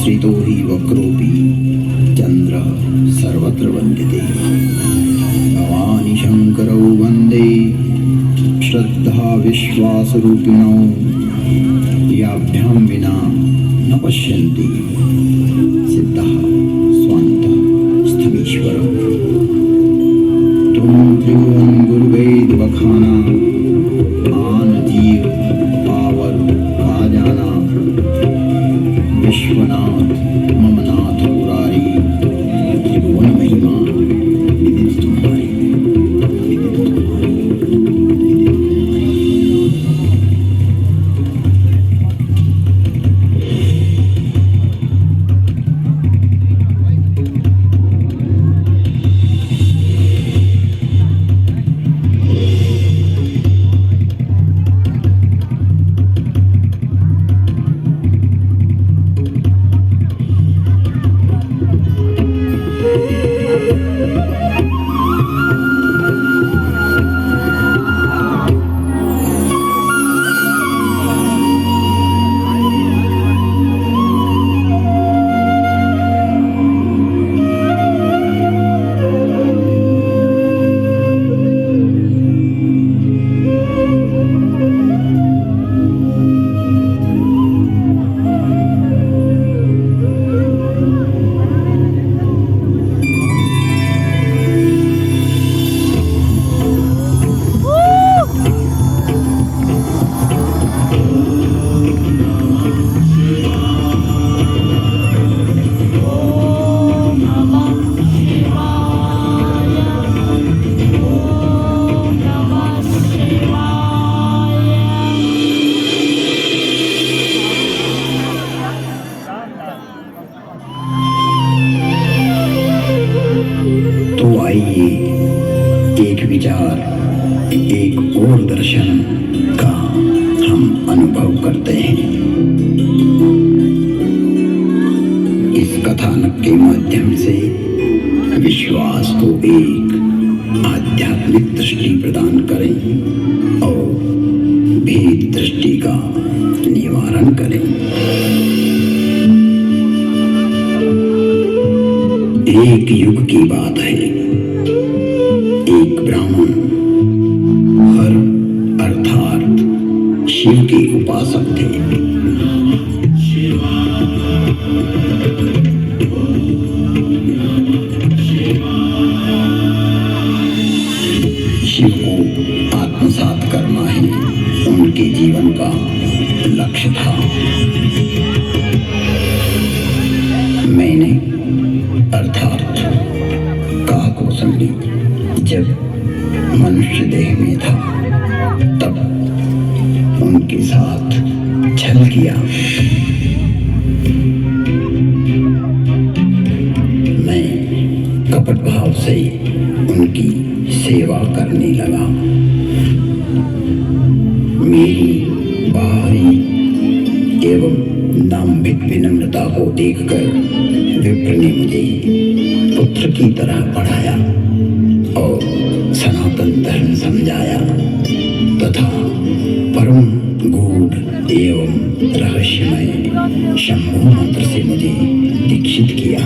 श्रितो हि वक्रोऽपि चन्द्रः सर्वत्र वन्द्यते। भवानि शङ्करौ वन्दे श्रद्धा विश्वासरूपिणौ याभ्यां विना न पश्यन्ति सिद्धः स्वान्तः स्थमीश्वरः। त्वं त्रिभुवन गुरुवेद बखाना आन जीव पावर का जाना। विश्वनाथ मम नाथ मुरारी त्रिभुवन महिमा विदित तुम्हारी। एक विचार, एक और दर्शन का हम अनुभव करते हैं। इस कथानक के माध्यम से विश्वास को एक आध्यात्मिक दृष्टि प्रदान करें और भेद दृष्टि का निवारण करें। एक युग की बात है, एक ब्राह्मण हर अर्थात शिव के उपासक थे। शिव को आत्मसात करना ही उनके जीवन का लक्ष्य था। मैंने अर्थात काकभूषणी जब मनुष्य देह में था तब उनके साथ छल किया। मैं कपट भाव से उनकी सेवा करने लगा। मेरी बाहरी एवं दाम्भिक विनम्रता को देखकर विप्र ने मुझे पुत्र की तरह पढ़ाया और सनातन धर्म समझाया तथा परम गूढ़ एवं रहस्यमय शंभु मंत्र से मुझे दीक्षित किया।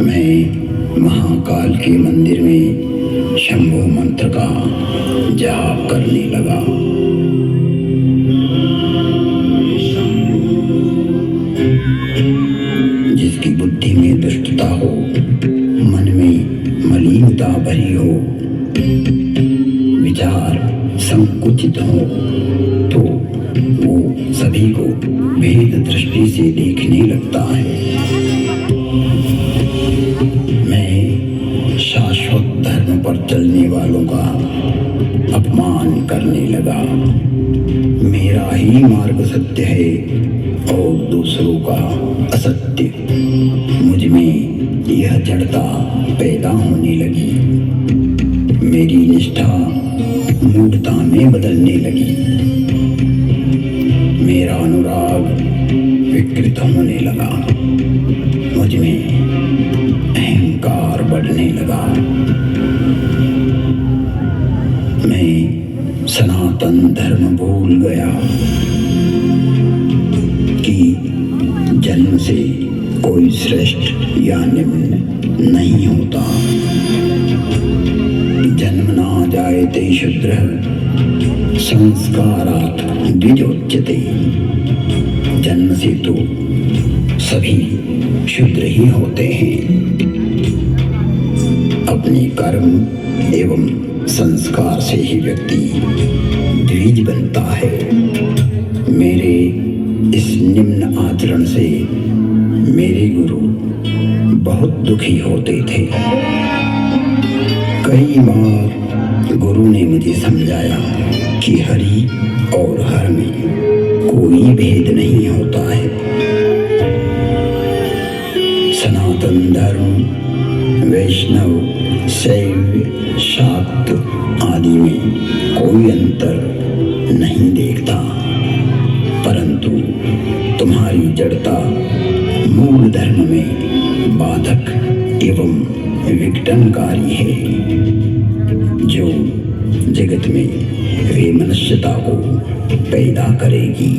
मैं महाकाल के मंदिर में शंभु मंत्र का जाप करने लगा। जिसकी बुद्धि में दुष्टता हो, मन में मलिनता भरी हो, विचार संकुचित हो, तो वो सभी को भेद दृष्टि से देखने लगता है। मैं शाश्वत धर्म पर चलने वालों का अपमान करने लगा। मेरा ही मार्ग सत्य है और दूसरों का असत्य। मुझ में यह जड़ता पैदा होने लगी। मेरी निष्ठा मूढ़ता में बदलने लगी। मेरा अनुराग विकृत होने लगा। मुझ में अहंकार बढ़ने लगा। मैं सनातन सनातन धर्म भूल गया कि जन्म से कोई श्रेष्ठ या निम्न नहीं होता। जन्म ना जायते शूद्रः संस्कारात् द्विजोच्यते। जन्म से तो सभी शूद्र ही होते हैं। अपने कर्म एवं संस्कार से ही व्यक्ति द्विज बनता है। मेरे इस निम्न आचरण से मेरे गुरु बहुत दुखी होते थे। कई बार गुरु ने मुझे समझाया कि हरि और हर में कोई भेद नहीं होता है। सनातन धर्म वैष्णव शैव शाक्त आदि में कोई अंतर नहीं देखता, परंतु तुम्हारी जड़ता मूल धर्म में बाधक एवं विघटनकारी है, जो जगत में वे मनुष्यता को पैदा करेगी।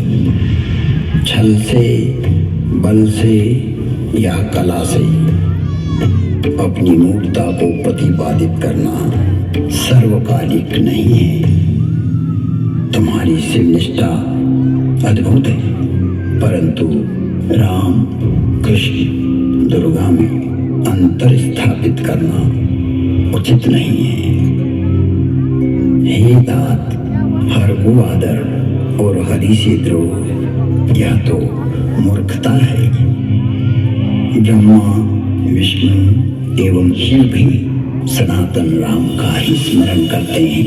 छल से, बल से या कला से अपनी मूर्खता को प्रतिपादित करना सर्वकालिक नहीं है। तुम्हारी शिवनिष्ठा अद्भुत है, परंतु राम कृष्ण दुर्गा में अंतर स्थापित करना उचित नहीं है। हे तात, हर को आदर और हरि से द्रोह यह तो मूर्खता है। ब्रह्मा विष्णु एवं शिव भी सनातन राम का ही स्मरण करते हैं।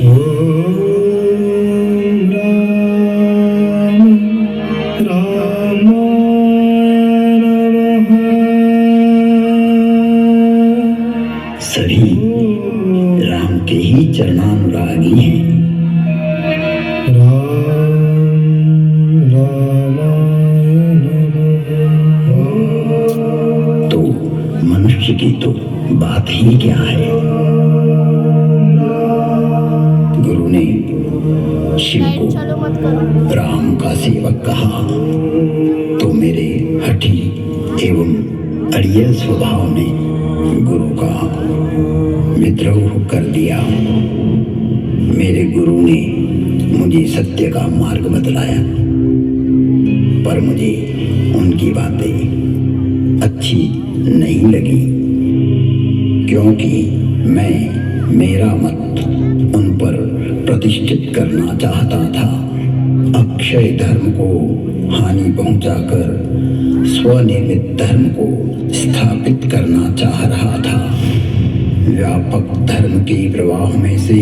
सभी राम के ही चरणानुरागी हैं। तो मनुष्य की तो बात ही क्या है। गुरु ने शिव को राम का सेवक कहा तो मेरे हठी एवं अड़ियल स्वभाव ने गुरु का विद्रोह कर दिया। मेरे गुरु ने मुझे सत्य का मार्ग बतलाया, पर मुझे उनकी बातें अच्छी नहीं लगी, क्योंकि मैं मेरा मत उन पर प्रतिष्ठित करना चाहता था। अक्षय धर्म को हानि पहुंचाकर स्वनिर्मित धर्म को स्थापित करना चाह रहा था। व्यापक धर्म के प्रवाह में से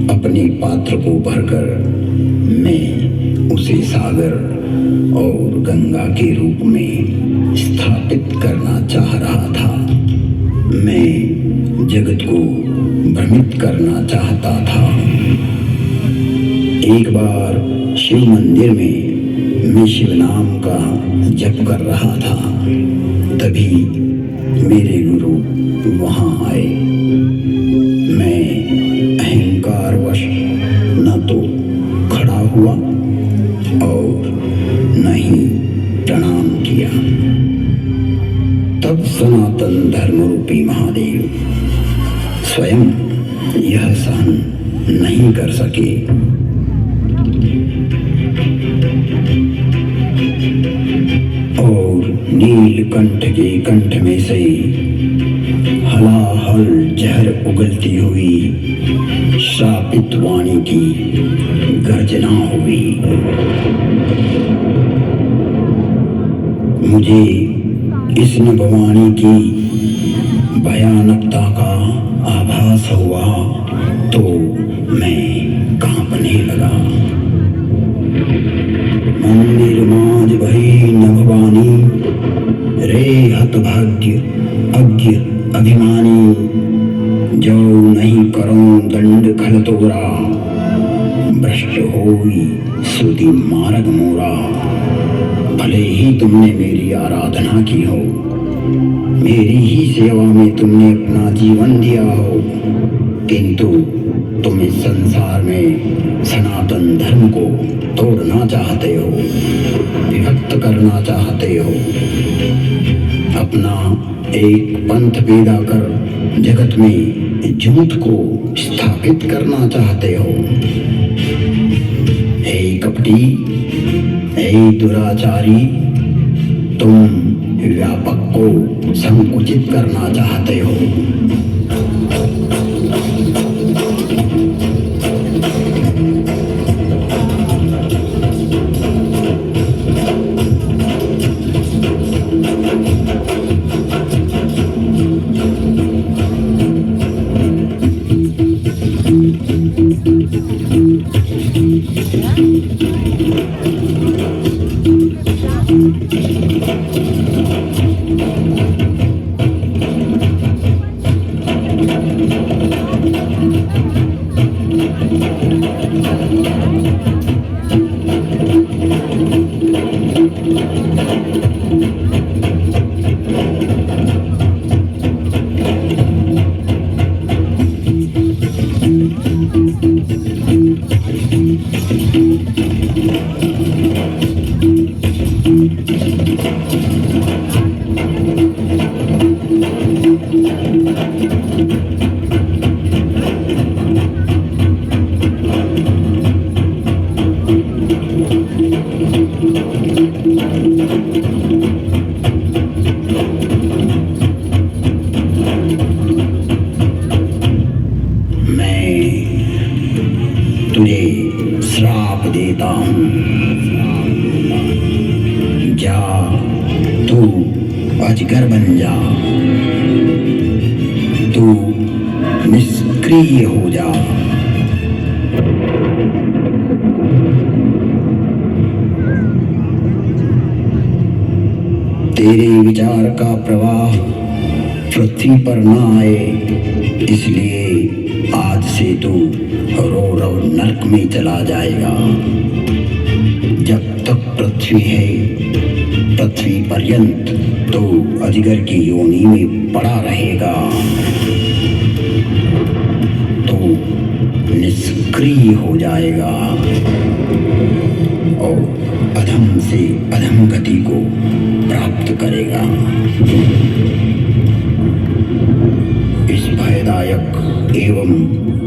अपने पात्र को भरकर मैं उसे सागर और गंगा के रूप में स्थापित करना चाह रहा था। मैं जगत को भ्रमित करना चाहता था। एक बार शिव मंदिर में मैं शिव नाम का जप कर रहा था, तभी मेरे गुरु वहां आए। मैं अहंकारवश न तो खड़ा हुआ और न ही प्रणाम किया। तब सनातन धर्म रूपी महादेव स्वयं यह सहन नहीं कर सके। और नीलकंठ के कंठ में से हलाहल जहर उगलती हुई श्रापित वाणी की गर्जना हुई। मुझे इस नभवाणी की भयानकता का आभास हुआ तो मैं कांपने लगा। निर्माज भई नभवानी रे हतभाग्य अज्ञ अभिमानी, जो नहीं करो दंड खल तोरा, भ्रष्ट होई सुधि मार्ग मोरा। भले ही तुमने मेरी आराधना की हो, मेरी ही सेवा में तुमने अपना जीवन दिया हो, किंतु तुम इस संसार में सनातन धर्म को तोड़ना चाहते हो, विभक्त करना चाहते हो, अपना एक पंथ पैदा कर जगत में झूठ को स्थापित करना चाहते हो। हे कपटी, हे दुराचारी, तुम व्यापक को संकुचित करना चाहते हो। तुझे श्राप देता हूँ, जा तू अजगर बन जा, तू निष्क्रिय हो जा। तेरे विचार का प्रवाह पृथ्वी पर न आए, इसलिए आज से तू रो नरक में चला जाएगा। जब तक पृथ्वी है, पृथ्वी पर्यंत तो अजगर की योनि में पड़ा रहेगा, तो निष्क्रिय हो जाएगा और अधम से अधम गति को प्राप्त करेगा। इस भयदायक एवं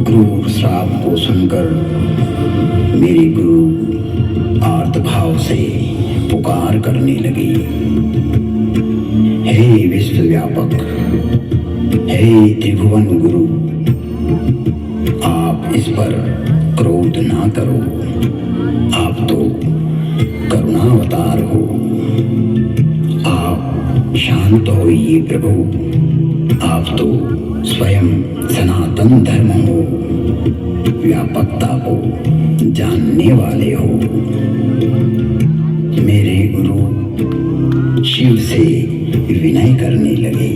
क्रूर श्राप को सुनकर मेरी गुरु आर्त भाव से पुकार करने लगी, हे विश्वव्यापक, हे त्रिभुवन गुरु, आप इस पर क्रोध ना करो, आप तो करुणावतार हो। आप शांत होइए प्रभु, आप तो स्वयं सनातन धर्म हो, व्यापकता को जानने वाले हो। मेरे गुरु शिव से विनय करने लगे।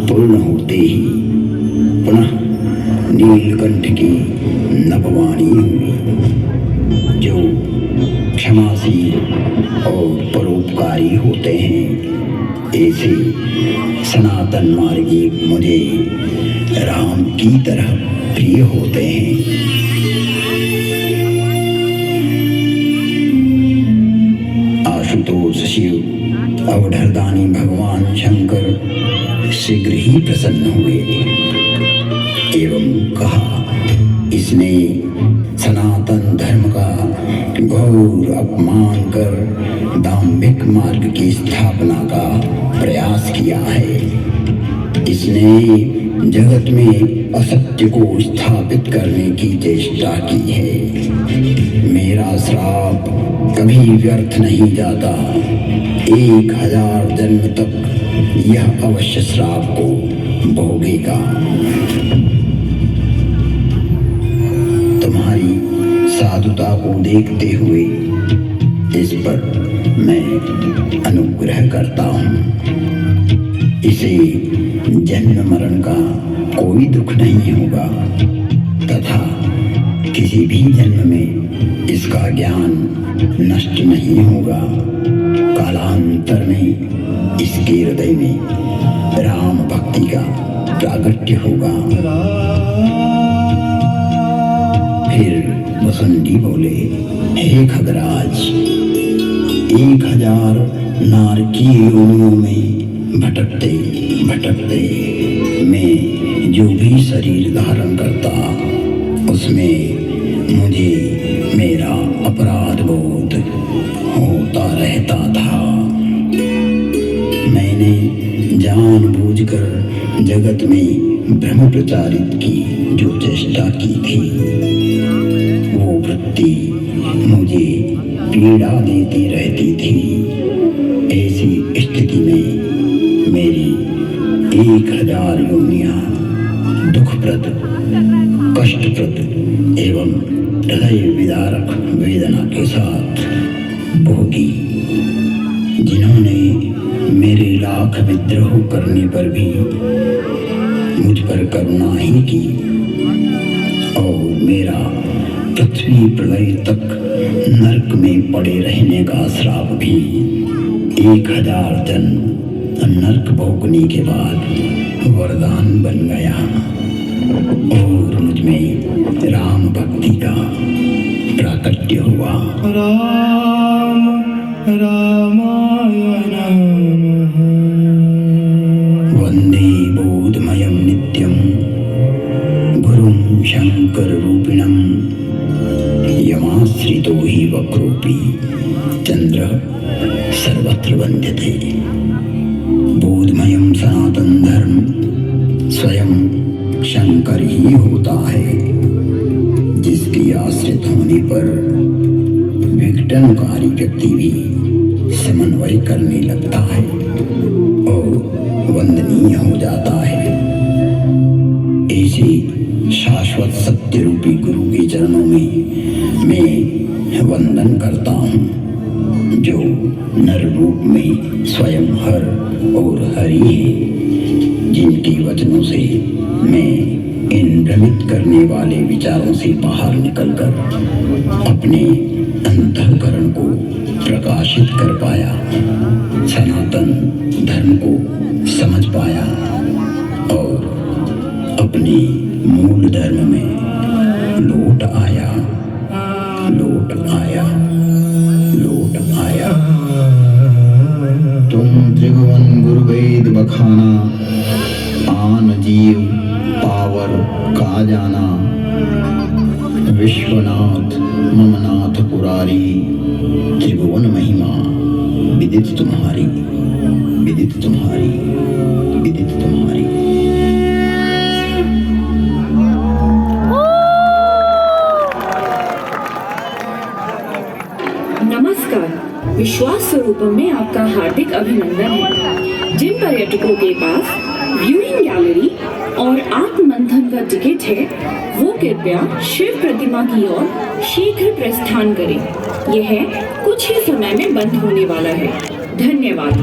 पूर्ण होते ही पुनः नीलकंठ की नभवाणी हुई, जो क्षमाशील और परोपकारी होते हैं। ऐसे सनातन मार्गी मुझे राम की तरह प्रिय होते हैं। आशुतोष शिव अवधरदानी भगवान शंकर शीघ्र ही प्रसन्न हुए एवं कहा, इसने सनातन धर्म का घोर अपमान कर दाम्भिक मार्ग की स्थापना का प्रयास किया है। इसने जगत में असत्य को स्थापित करने की चेष्टा की है। मेरा श्राप कभी व्यर्थ नहीं जाता। 1000 जन्म तक यह अवश्य श्राप को भोगेगा। तुम्हारी साधुता को देखते हुए इस पर मैं अनुग्रह करता हूँ। इसे जन्म मरण का कोई दुख नहीं होगा तथा किसी भी जन्म में इसका ज्ञान नष्ट नहीं होगा। कालांतर में इसके हृदय में राम भक्ति का प्रागट्य होगा। फिर वसुंधी बोले, हे खगराज, 1000 नारकीय योनियों में भटकते भटकते मैं जो भी शरीर धारण करता उसमें मुझे मेरा अपराध बोध होता रहता था। मैंने जानबूझकर जगत में भ्रम प्रचारित की जो चेष्टा की थी, वो वृत्ति मुझे पीड़ा देती रहती थी। ऐसी स्थिति में मेरी 1000 योनियां दुखप्रद, कष्टप्रद एवं हृदय विदारक वेदना के साथ भोगी। जिन्होंने मेरे लाख विद्रोह करने पर भी मुझ पर करुणा ही की और मेरा पृथ्वी प्रलय तक नरक में पड़े रहने का श्राप भी 1000 जन्म नरक भोगने के बाद वरदान बन गया और मुझ में राम भक्ति का प्राकट्य हुआ। राम रामाय नमः। वंदे बोधमयं नित्यं गुरुं शंकर रूपिणं यमाश्रितो हि वक्रोऽपि चंद्र सर्वत्र वंद्यते। बोधमयं सनातन धर्म स्वयं शंकर ही होता है, जिसकी आश्रित होने पर विघटनकारी व्यक्ति भी समन्वय करने लगता है और वंदनीय हो जाता है। ऐसे शाश्वत सत्य रूपी गुरु के चरणों में मैं वंदन करता हूँ, जो नर रूप में स्वयं हर और हरि है, जिनके वचनों से मैं इन भ्रमित करने वाले विचारों से बाहर निकलकर अपने अंतःकरण को प्रकाशित कर पाया, सनातन धर्म को समझ पाया और अपने मूल धर्म में लौट आया, लौट आया, लौट आया। तुम त्रिभुवन गुरु वेद बखाना, आन जीव पावर का जाना। विश्वनाथ ममनाथ पुरारी, त्रिभुवन महिमा विदित तुम्हारी, विदित तुम्हारी, विदित तुम्हारी। नमस्कार। विश्वास स्वरूपम में आपका हार्दिक अभिनंदन है। जिन पर्यटकों के पास व्यूइंग गैलरी और आत्ममंथन का टिकट है, वो कृपया शिव प्रतिमा की ओर शीघ्र प्रस्थान करें। यह कुछ ही समय में बंद होने वाला है। धन्यवाद।